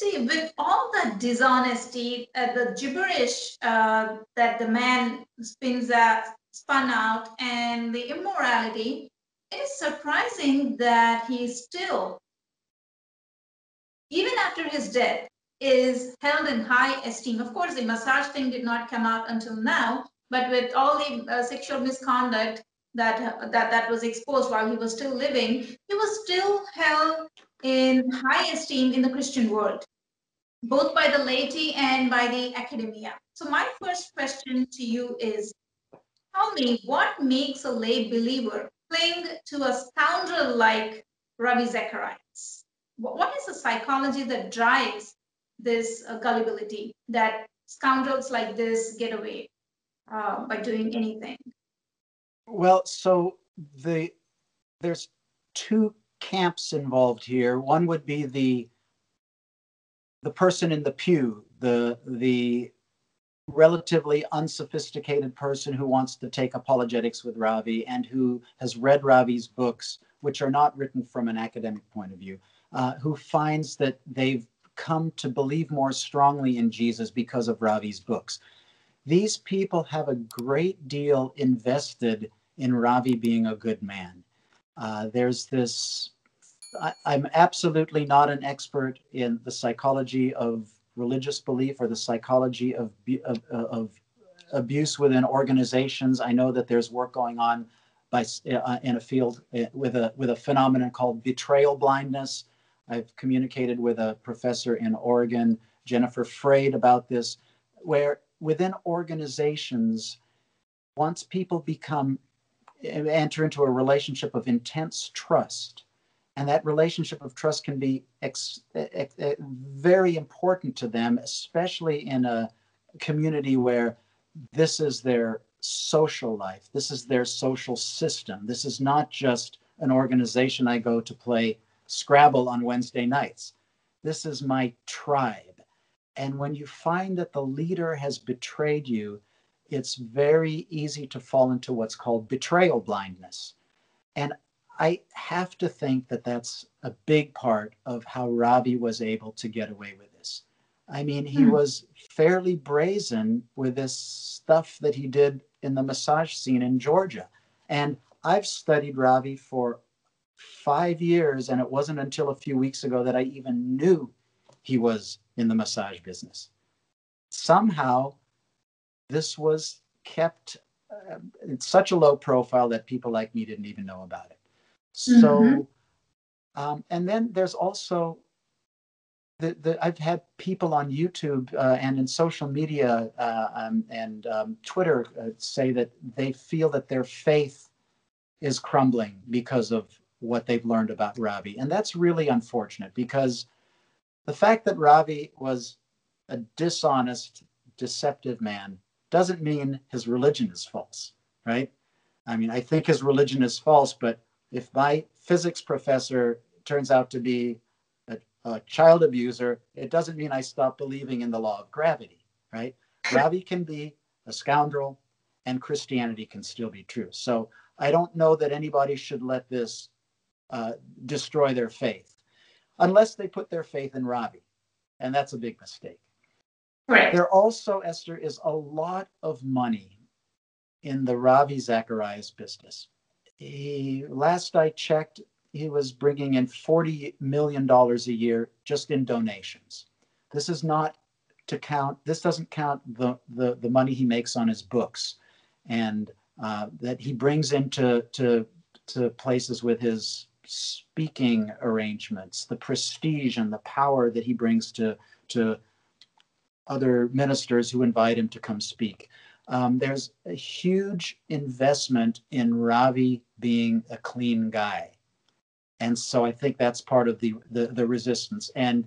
See, with all the dishonesty, the gibberish that the man spun out, and the immorality, it is surprising that he still, even after his death, is held in high esteem. Of course, the massage thing did not come out until now, but with all the sexual misconduct that was exposed while he was still living, he was still held in high esteem in the Christian world, both by the laity and by the academia. So my first question to you is, tell me, what makes a lay believer cling to a scoundrel like Ravi Zacharias? What is the psychology that drives this gullibility, that scoundrels like this get away by doing anything? Well, so there's two camps involved here. One would be the person in the pew, the relatively unsophisticated person who wants to take apologetics with Ravi and who has read Ravi's books, which are not written from an academic point of view, who finds that they've come to believe more strongly in Jesus because of Ravi's books. These people have a great deal invested in Ravi being a good man. There's this, I'm absolutely not an expert in the psychology of religious belief or the psychology of abuse within organizations. I know that there's work going on in a field with a phenomenon called betrayal blindness. I've communicated with a professor in Oregon, Jennifer Freyd, about this, where within organizations, once people enter into a relationship of intense trust, and that relationship of trust can be very important to them, especially in a community where this is their social life, this is their social system. This is not just an organization I go to play Scrabble on Wednesday nights. This is my tribe. And when you find that the leader has betrayed you, it's very easy to fall into what's called betrayal blindness. And I have to think that that's a big part of how Ravi was able to get away with this. I mean, he was fairly brazen with this stuff that he did in the massage scene in Georgia. And I've studied Ravi for 5 years, and it wasn't until a few weeks ago that I even knew he was in the massage business. Somehow, this was kept in such a low profile that people like me didn't even know about it. So, and then there's also I've had people on YouTube and in social media and Twitter say that they feel that their faith is crumbling because of what they've learned about Ravi. And that's really unfortunate, because the fact that Ravi was a dishonest, deceptive man doesn't mean his religion is false, right? I mean, I think his religion is false, but if my physics professor turns out to be a child abuser, it doesn't mean I stop believing in the law of gravity, right? Ravi can be a scoundrel and Christianity can still be true. So I don't know that anybody should let this destroy their faith, unless they put their faith in Ravi. And that's a big mistake. Right. There also, Esther, is a lot of money in the Ravi Zacharias business. Last I checked, he was bringing in $40 million a year just in donations. This is not to count, this doesn't count the money he makes on his books and that he brings into to places with his speaking arrangements, the prestige and the power that he brings to other ministers who invite him to come speak. There's a huge investment in Ravi being a clean guy. And so I think that's part of the resistance. And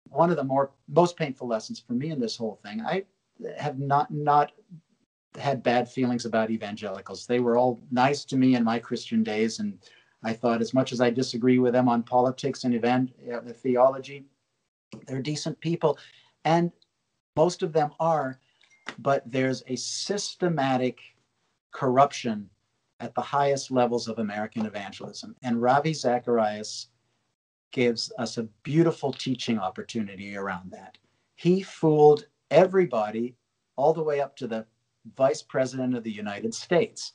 one of the most painful lessons for me in this whole thing, I have not had bad feelings about evangelicals. They were all nice to me in my Christian days. And I thought, as much as I disagree with them on politics and theology, they're decent people. And most of them are, but there's a systematic corruption at the highest levels of American evangelism. And Ravi Zacharias gives us a beautiful teaching opportunity around that. He fooled everybody all the way up to the Vice President of the United States,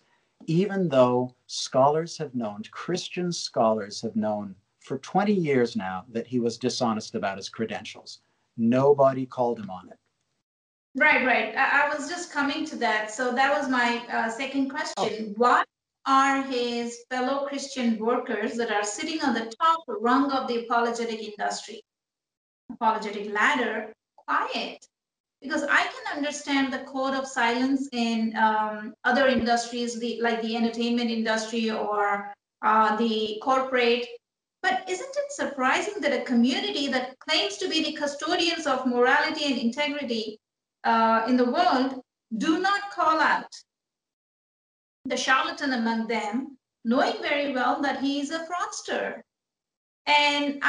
even though scholars have known, Christian scholars have known for 20 years now that he was dishonest about his credentials. Nobody called him on it. Right, right. I was just coming to that. So that was my second question. Why are his fellow Christian workers that are sitting on the top rung of the apologetic industry, apologetic ladder, quiet? Because I can understand the code of silence in other industries, like the entertainment industry or the corporate. But isn't it surprising that a community that claims to be the custodians of morality and integrity in the world do not call out the charlatan among them, knowing very well that he is a fraudster? And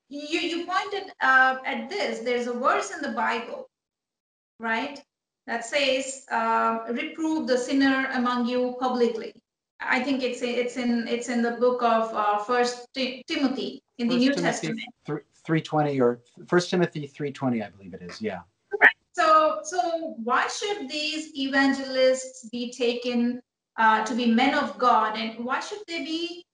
you pointed at this. There's a verse in the Bible, right, that says, "Reprove the sinner among you publicly." I think it's in the book of First Timothy in the New Testament. 3:20 or First Timothy 3:20, I believe it is. Yeah. Right. So why should these evangelists be taken to be men of God, and why should they be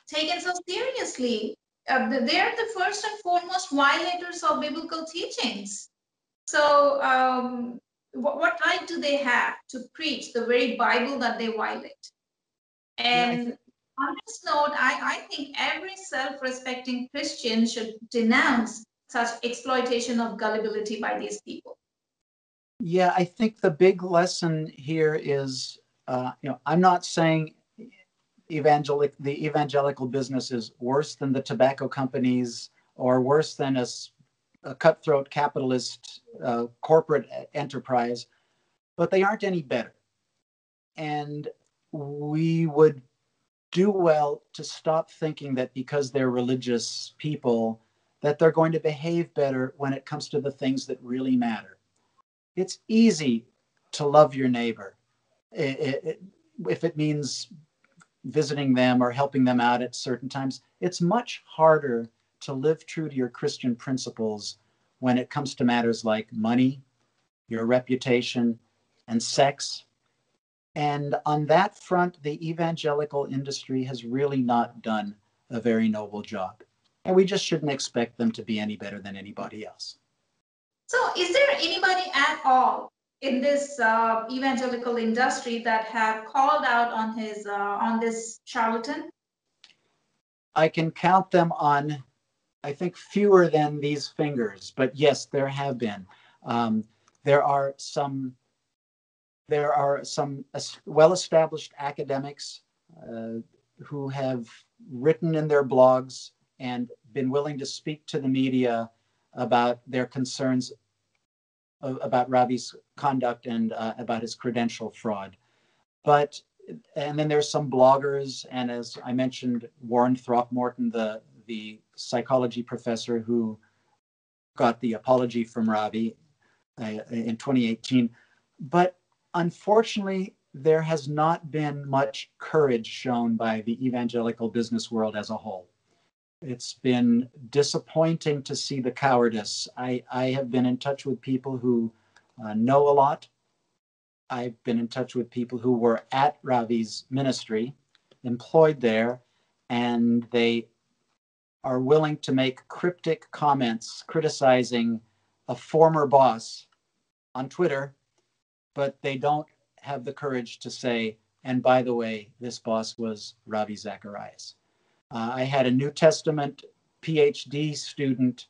taken so seriously? They're the first and foremost violators of biblical teachings. So, what right do they have to preach the very Bible that they violate? And on this note, I think every self-respecting Christian should denounce such exploitation of gullibility by these people. Yeah, I think the big lesson here is, I'm not saying the evangelical business is worse than the tobacco companies or worse than a cutthroat capitalist corporate enterprise, but they aren't any better. And we would do well to stop thinking that because they're religious people, that they're going to behave better when it comes to the things that really matter. It's easy to love your neighbor if it means visiting them or helping them out at certain times. It's much harder to live true to your Christian principles when it comes to matters like money, your reputation, and sex. And on that front, the evangelical industry has really not done a very noble job. And we just shouldn't expect them to be any better than anybody else. So, is there anybody at all in this evangelical industry that have called out on this charlatan? I can count them on, I think, fewer than these fingers, but yes, there have been. There are some well-established academics who have written in their blogs and been willing to speak to the media about their concerns about Ravi's conduct and about his credential fraud. And then there's some bloggers, and as I mentioned, Warren Throckmorton, the psychology professor who got the apology from Ravi in 2018. But unfortunately, there has not been much courage shown by the evangelical business world as a whole. It's been disappointing to see the cowardice. I have been in touch with people who know a lot. I've been in touch with people who were at Ravi's ministry, employed there, and they are willing to make cryptic comments criticizing a former boss on Twitter, but they don't have the courage to say, and by the way, this boss was Ravi Zacharias. I had a New Testament PhD student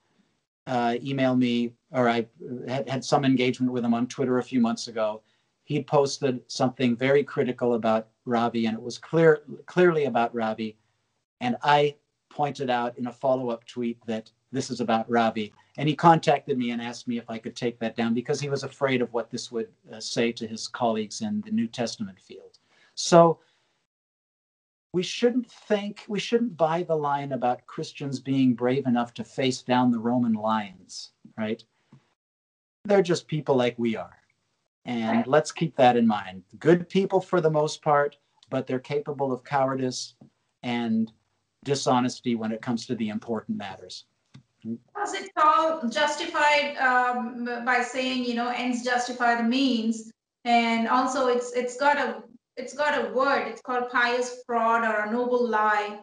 email me, or I had some engagement with him on Twitter a few months ago. He posted something very critical about Ravi, and it was clearly about Ravi. And I pointed out in a follow-up tweet that this is about Ravi. And he contacted me and asked me if I could take that down because he was afraid of what this would say to his colleagues in the New Testament field. So we shouldn't buy the line about Christians being brave enough to face down the Roman lions, right? They're just people like we are. And let's keep that in mind. Good people for the most part, but they're capable of cowardice. And dishonesty when it comes to the important matters. Because it's all justified by saying, ends justify the means, and also it's got a word. It's called pious fraud or a noble lie.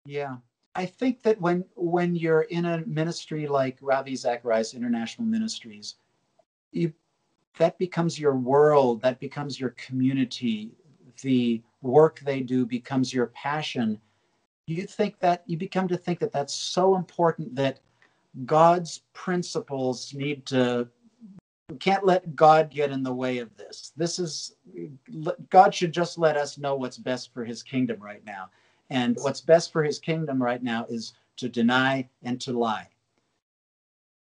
Yeah. I think that when you're in a ministry like Ravi Zacharias International Ministries, that becomes your world, that becomes your community. The work they do becomes your passion. You become to think that that's so important that God's principles we can't let God get in the way of this. God should just let us know what's best for his kingdom right now. And what's best for his kingdom right now is to deny and to lie.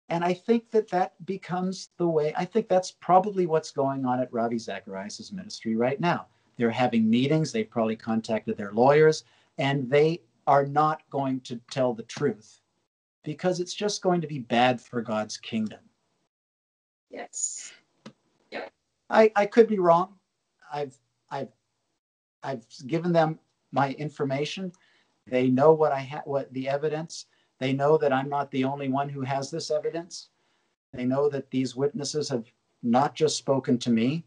And I think that becomes the way. I think that's probably what's going on at Ravi Zacharias' ministry right now. They're having meetings. They've probably contacted their lawyers, and they are not going to tell the truth because it's just going to be bad for God's kingdom. Yes. Yep. I could be wrong. I've given them my information. They know what the evidence. They know that I'm not the only one who has this evidence. They know that these witnesses have not just spoken to me.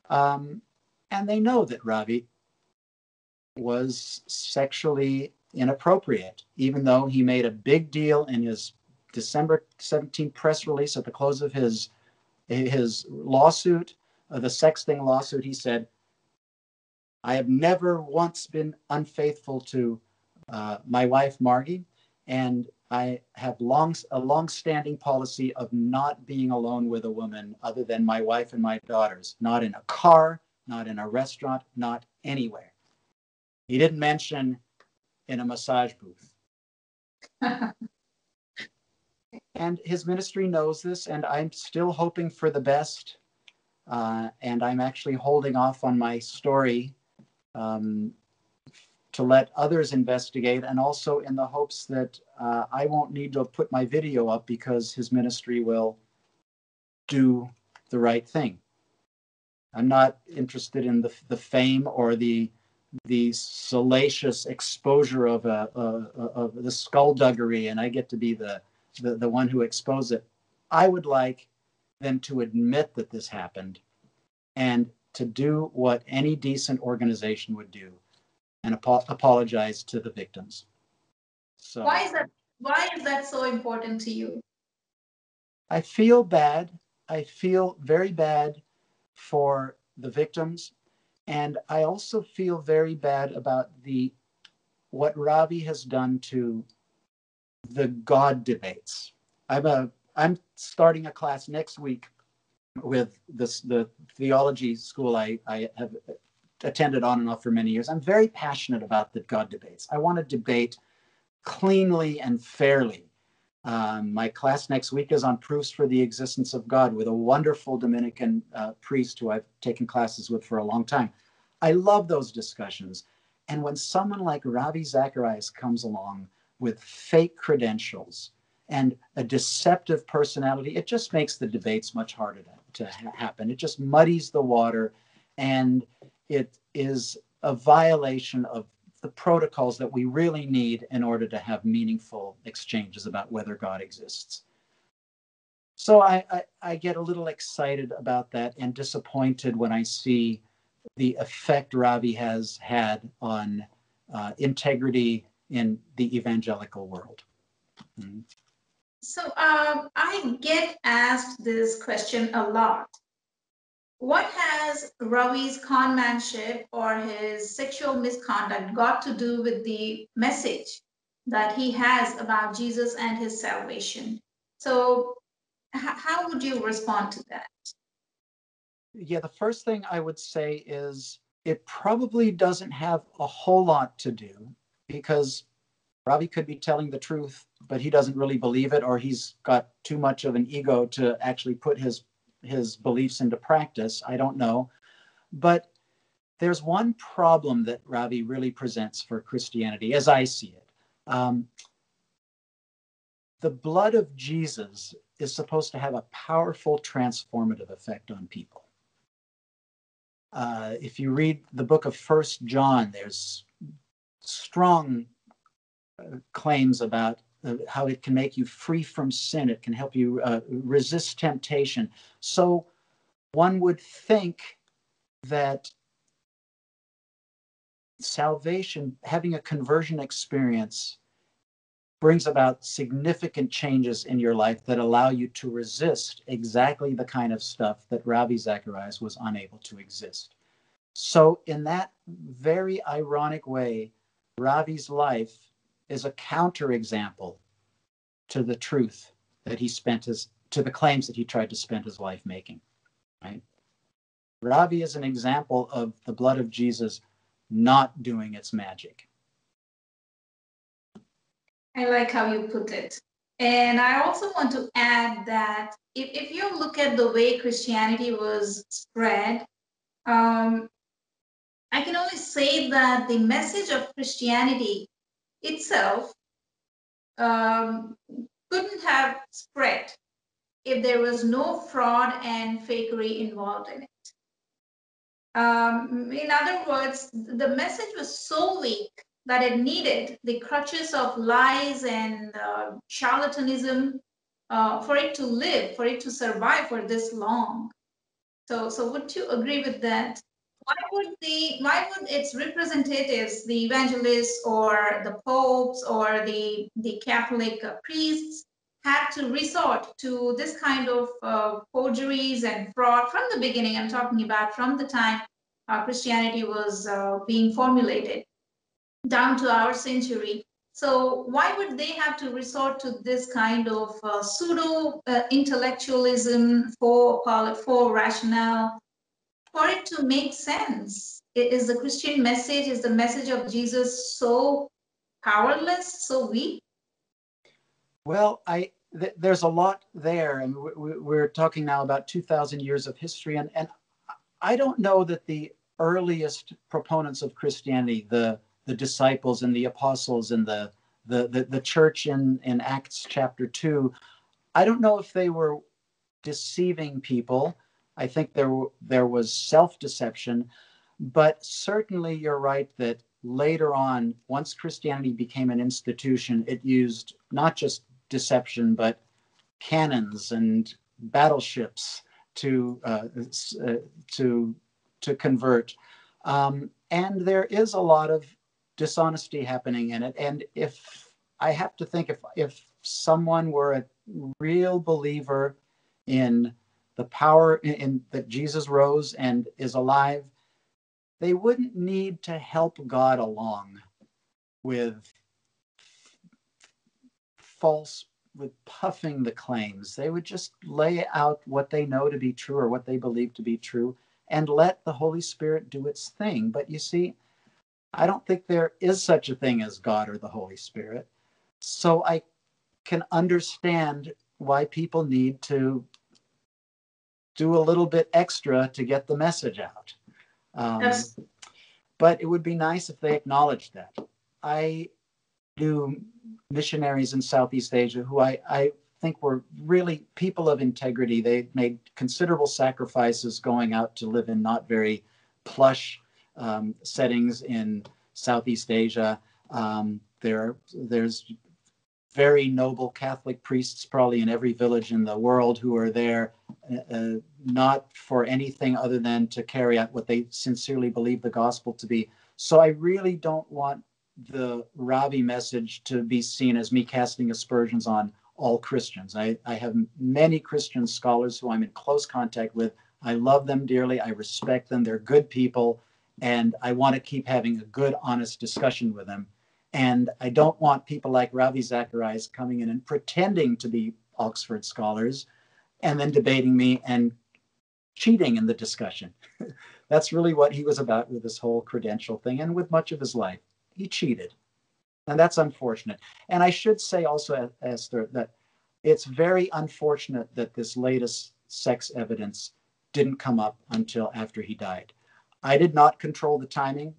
And they know that Ravi was sexually inappropriate, even though he made a big deal in his December 17th press release at the close of his lawsuit, the sexting lawsuit. He said, I have never once been unfaithful to my wife, Margie, and I have a long-standing policy of not being alone with a woman other than my wife and my daughters, not in a car, not in a restaurant, not anywhere. He didn't mention in a massage booth. And his ministry knows this, and I'm still hoping for the best. And I'm actually holding off on my story to let others investigate, and also in the hopes that I won't need to put my video up because his ministry will do the right thing. I'm not interested in the fame or the salacious exposure of the skullduggery, and I get to be the one who exposed it. I would like them to admit that this happened and to do what any decent organization would do and apologize to the victims. So why is that so important to you? I feel bad. I feel very bad for the victims, and I also feel very bad about what Ravi has done to the God debates. I'm starting a class next week with the theology school I have attended on and off for many years. I'm very passionate about the God debates. I want to debate cleanly and fairly. My class next week is on proofs for the existence of God with a wonderful Dominican priest who I've taken classes with for a long time. I love those discussions. And when someone like Ravi Zacharias comes along with fake credentials and a deceptive personality, it just makes the debates much harder to happen. It just muddies the water, and it is a violation of the protocols that we really need in order to have meaningful exchanges about whether God exists. So I get a little excited about that and disappointed when I see the effect Ravi has had on integrity in the evangelical world. Mm-hmm. So I get asked this question a lot. What has Ravi's conmanship or his sexual misconduct got to do with the message that he has about Jesus and his salvation? So how would you respond to that? Yeah, the first thing I would say is it probably doesn't have a whole lot to do, because Ravi could be telling the truth, but he doesn't really believe it, or he's got too much of an ego to actually put his beliefs into practice. I don't know. But there's one problem that Ravi really presents for Christianity, as I see it. The blood of Jesus is supposed to have a powerful transformative effect on people. If you read the book of 1 John, there's strong claims about how it can make you free from sin. It can help you resist temptation. So one would think that salvation, having a conversion experience, brings about significant changes in your life that allow you to resist exactly the kind of stuff that Ravi Zacharias was unable to resist. So in that very ironic way, Ravi's life is a counterexample to the truth that he spent to the claims that he tried to spend his life making, right? Ravi is an example of the blood of Jesus not doing its magic. I like how you put it. And I also want to add that if you look at the way Christianity was spread, I can only say that the message of Christianity itself couldn't have spread if there was no fraud and fakery involved in it. In other words, the message was so weak that it needed the crutches of lies and charlatanism for it to live, for it to survive for this long. So would you agree with that? Why would its representatives, the evangelists or the popes or the Catholic priests, had to resort to this kind of forgeries and fraud from the beginning? I'm talking about from the time Christianity was being formulated down to our century. So why would they have to resort to this kind of pseudo intellectualism for rationale, for it to make sense? Is the Christian message, is the message of Jesus so powerless, so weak? Well, there's a lot there, and we're talking now about 2,000 years of history, and I don't know that the earliest proponents of Christianity, the disciples and the apostles and the church in Acts chapter 2, I don't know if they were deceiving people. I think there was self-deception, but certainly you're right that later on, once Christianity became an institution, it used not just deception, but cannons and battleships to convert. And there is a lot of dishonesty happening in it. And if I have to think, if someone were a real believer in the power in that Jesus rose and is alive, they wouldn't need to help God along with puffing the claims. They would just lay out what they know to be true or what they believe to be true and let the Holy Spirit do its thing. But you see, I don't think there is such a thing as God or the Holy Spirit. So I can understand why people need to do a little bit extra to get the message out. Yes. But it would be nice if they acknowledged that. I knew missionaries in Southeast Asia who I think were really people of integrity. They made considerable sacrifices going out to live in not very plush settings in Southeast Asia. There's very noble Catholic priests probably in every village in the world who are there not for anything other than to carry out what they sincerely believe the gospel to be. So I really don't want the Ravi message to be seen as me casting aspersions on all Christians. I have many Christian scholars who I'm in close contact with. I love them dearly. I respect them. They're good people. And I want to keep having a good, honest discussion with them. And I don't want people like Ravi Zacharias coming in and pretending to be Oxford scholars and then debating me and cheating in the discussion. That's really what he was about with this whole credential thing and with much of his life. He cheated. And that's unfortunate. And I should say also, Esther, that it's very unfortunate that this latest sex evidence didn't come up until after he died. I did not control the timing.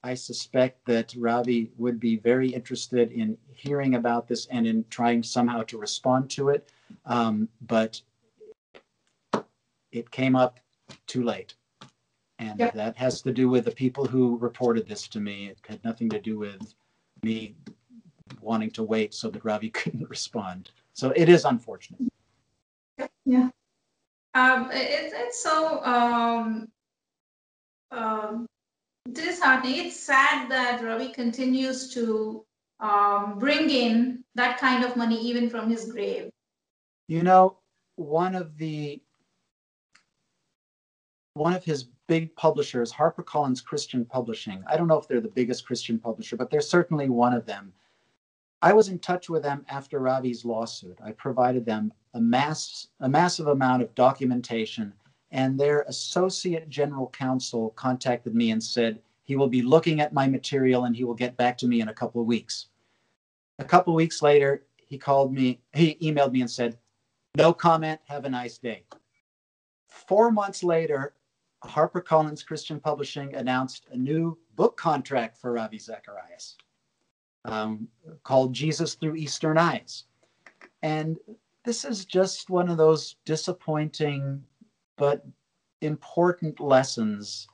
I suspect that Ravi would be very interested in hearing about this and in trying somehow to respond to it. But it came up too late. And that has to do with the people who reported this to me. It had nothing to do with me wanting to wait so that Ravi couldn't respond. So it is unfortunate. Yeah. It's so disheartening. It's sad that Ravi continues to bring in that kind of money even from his grave. You know, one of his big publishers, HarperCollins Christian Publishing, I don't know if they're the biggest Christian publisher, but they're certainly one of them. I was in touch with them after Ravi's lawsuit. I provided them a massive amount of documentation, and their associate general counsel contacted me and said he will be looking at my material and he will get back to me in a couple of weeks. A couple of weeks later, he emailed me and said, "No comment, have a nice day." 4 months later, HarperCollins Christian Publishing announced a new book contract for Ravi Zacharias, called Jesus Through Eastern Eyes. And this is just one of those disappointing but important lessons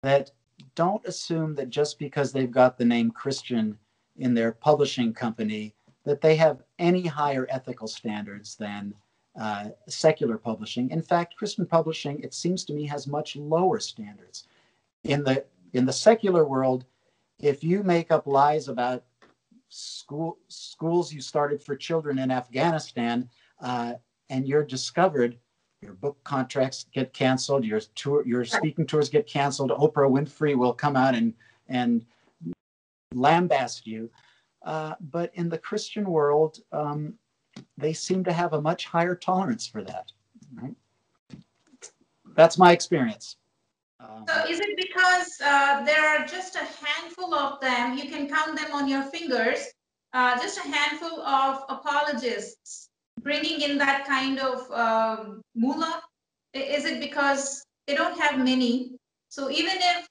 that don't assume that just because they've got the name Christian in their publishing company, that they have any higher ethical standards than secular publishing. In fact, Christian publishing, it seems to me, has much lower standards. In the secular world, if you make up lies about schools you started for children in Afghanistan, and you're discovered, your book contracts get canceled, your speaking tours get canceled, Oprah Winfrey will come out and lambaste you. But in the Christian world, they seem to have a much higher tolerance for that. Right? That's my experience. So is it because there are just a handful of them, you can count them on your fingers, just a handful of apologists bringing in that kind of moolah? Is it because they don't have many? So even if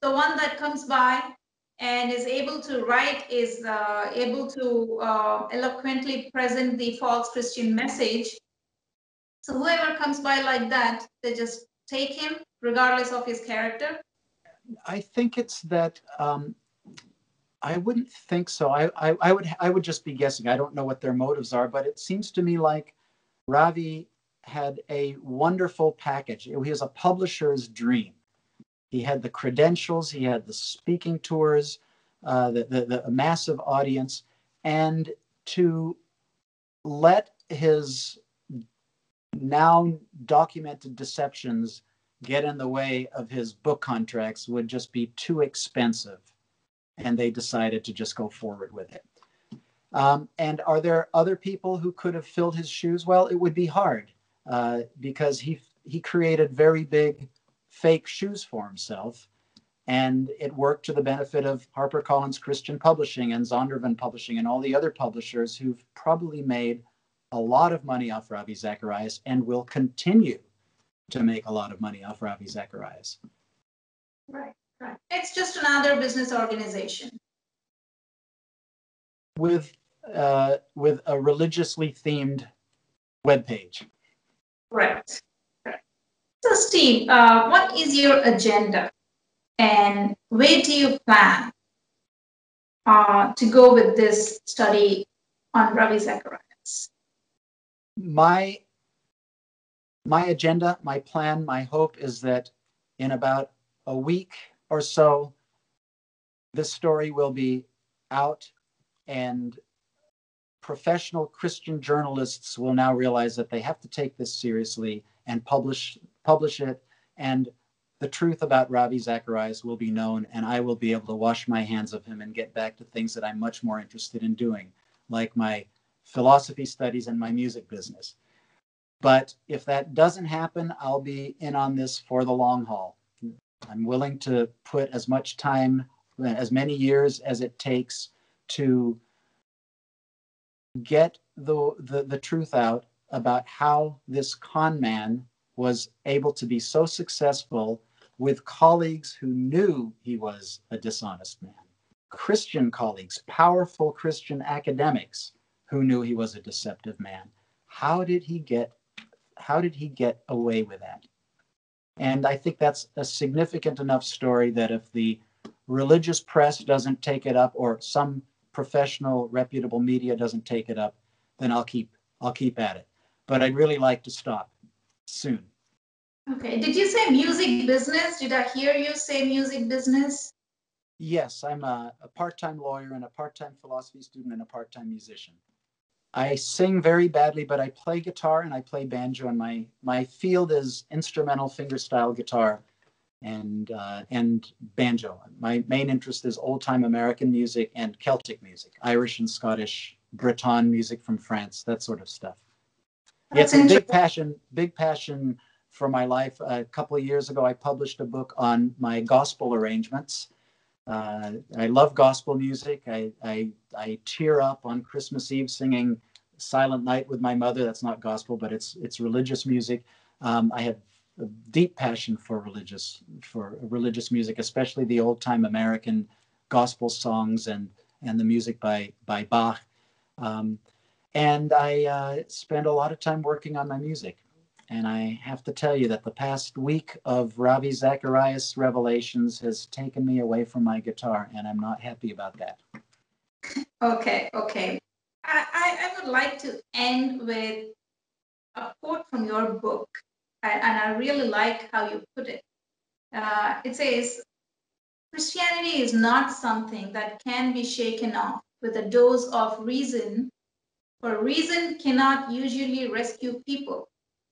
the one that comes by and is able to write, is able to eloquently present the false Christian message, so whoever comes by like that, they just take him regardless of his character? I think it's that I wouldn't think so. I would just be guessing. I don't know what their motives are, but it seems to me like Ravi had a wonderful package. He was a publisher's dream. He had the credentials, he had the speaking tours, the massive audience, and to let his now documented deceptions get in the way of his book contracts would just be too expensive. And they decided to just go forward with it. And are there other people who could have filled his shoes? Well, it would be hard because he created very big fake shoes for himself. And it worked to the benefit of HarperCollins Christian Publishing and Zondervan Publishing and all the other publishers who've probably made a lot of money off Ravi Zacharias and will continue to make a lot of money off Ravi Zacharias. Right. It's just another business organization with a religiously themed webpage. Correct. So, Steve, what is your agenda, and where do you plan to go with this study on Ravi Zacharias? My agenda, my plan, my hope is that in about a week or so, this story will be out, and professional Christian journalists will now realize that they have to take this seriously and publish it, and the truth about Ravi Zacharias will be known, and I will be able to wash my hands of him and get back to things that I'm much more interested in doing, like my philosophy studies and my music business. But if that doesn't happen, I'll be in on this for the long haul. I'm willing to put as much time, as many years as it takes to get the truth out about how this con man was able to be so successful with colleagues who knew he was a dishonest man. Christian colleagues, powerful Christian academics who knew he was a deceptive man. How did he get away with that? And I think that's a significant enough story that if the religious press doesn't take it up, or some professional, reputable media doesn't take it up, then I'll keep at it. But I'd really like to stop soon. Okay. Did you say music business? Did I hear you say music business? Yes, I'm a part-time lawyer and a part-time philosophy student and a part-time musician. I sing very badly, but I play guitar and I play banjo, and my field is instrumental fingerstyle guitar and banjo. My main interest is old-time American music and Celtic music, Irish and Scottish, Breton music from France, that sort of stuff. Yeah, it's a big passion for my life. A couple of years ago, I published a book on my gospel arrangements. I love gospel music. I tear up on Christmas Eve singing Silent Night with my mother. That's not gospel, but it's religious music. I have a deep passion for religious music, especially the old time American gospel songs and the music by Bach. And I spend a lot of time working on my music. And I have to tell you that the past week of Ravi Zacharias revelations has taken me away from my guitar, and I'm not happy about that. Okay. I would like to end with a quote from your book, and I really like how you put it. It says, Christianity is not something that can be shaken off with a dose of reason, for reason cannot usually rescue people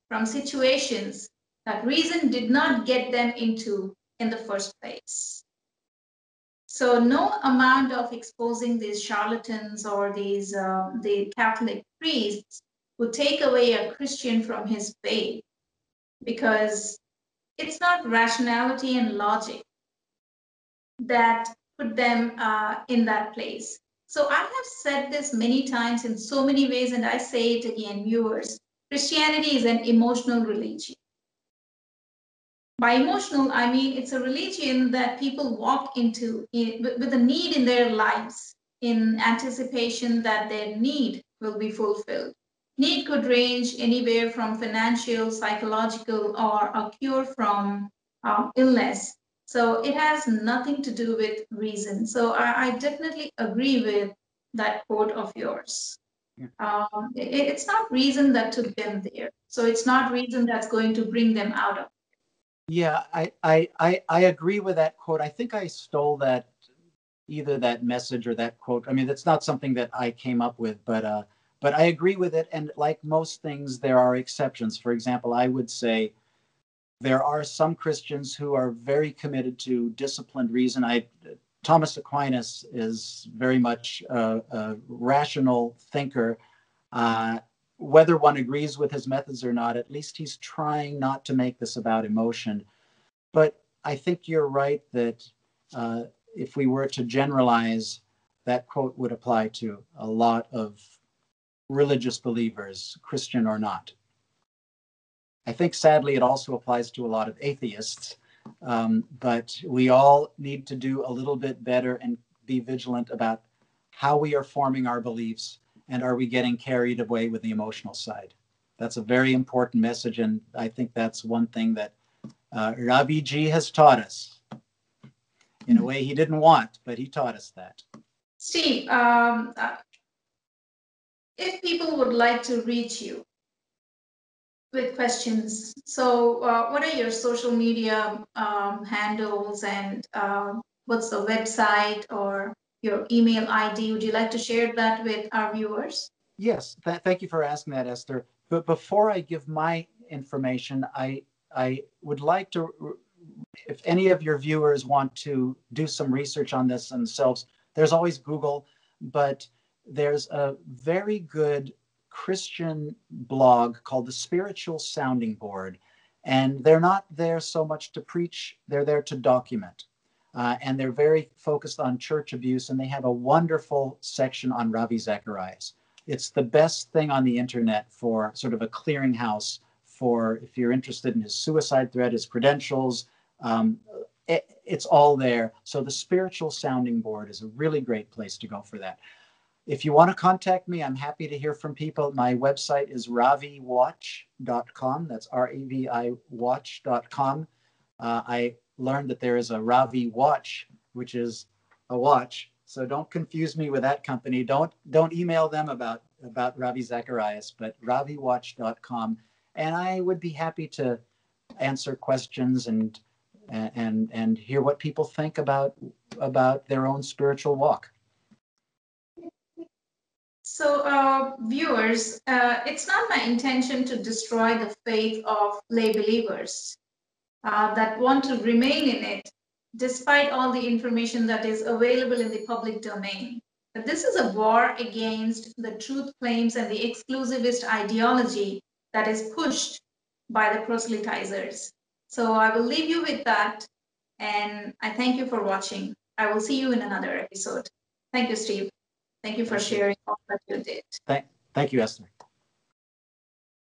from situations that reason did not get them into in the first place. So no amount of exposing these charlatans or the Catholic priests would take away a Christian from his faith, because it's not rationality and logic that put them in that place. So I have said this many times in so many ways, and I say it again, viewers. Christianity is an emotional religion. By emotional, I mean it's a religion that people walk into with a need in their lives, in anticipation that their need will be fulfilled. Need could range anywhere from financial, psychological, or a cure from illness. So it has nothing to do with reason. So I definitely agree with that quote of yours. It's not reason that took them there. So it's not reason that's going to bring them out of. Yeah, I agree with that quote. I think I stole that, either that message or that quote. I mean, that's not something that I came up with, but I agree with it. And like most things, there are exceptions. For example, I would say there are some Christians who are very committed to disciplined reason. Thomas Aquinas is very much a rational thinker. Whether one agrees with his methods or not, at least he's trying not to make this about emotion. But I think you're right that if we were to generalize, that quote would apply to a lot of religious believers, Christian or not. I think sadly it also applies to a lot of atheists, but we all need to do a little bit better and be vigilant about how we are forming our beliefs, and are we getting carried away with the emotional side. That's a very important message, and I think that's one thing that Ravi Ji has taught us in a way he didn't want, but he taught us that. Steve, if people would like to reach you with questions, so what are your social media handles, and what's the website or your email ID? Would you like to share that with our viewers? Yes, thank you for asking that, Esther. But before I give my information, I would like to, if any of your viewers want to do some research on this themselves, there's always Google, but there's a very good Christian blog called the Spiritual Sounding Board. And they're not there so much to preach, they're there to document. And they're very focused on church abuse, and they have a wonderful section on Ravi Zacharias. It's the best thing on the internet for sort of a clearinghouse for if you're interested in his suicide threat, his credentials. It's all there. So the Spiritual Sounding Board is a really great place to go for that. If you want to contact me, I'm happy to hear from people. My website is raviwatch.com. That's RAVI watch.com. I learned that there is a Ravi watch, which is a watch. So don't confuse me with that company. Don't email them about Ravi Zacharias, but raviwatch.com. And I would be happy to answer questions and hear what people think about their own spiritual walk. So, viewers, it's not my intention to destroy the faith of lay believers that want to remain in it, despite all the information that is available in the public domain. But this is a war against the truth claims and the exclusivist ideology that is pushed by the proselytizers. So I will leave you with that, and I thank you for watching. I will see you in another episode. Thank you, Steve. Thank you for sharing all that you did. Thank you, Esther.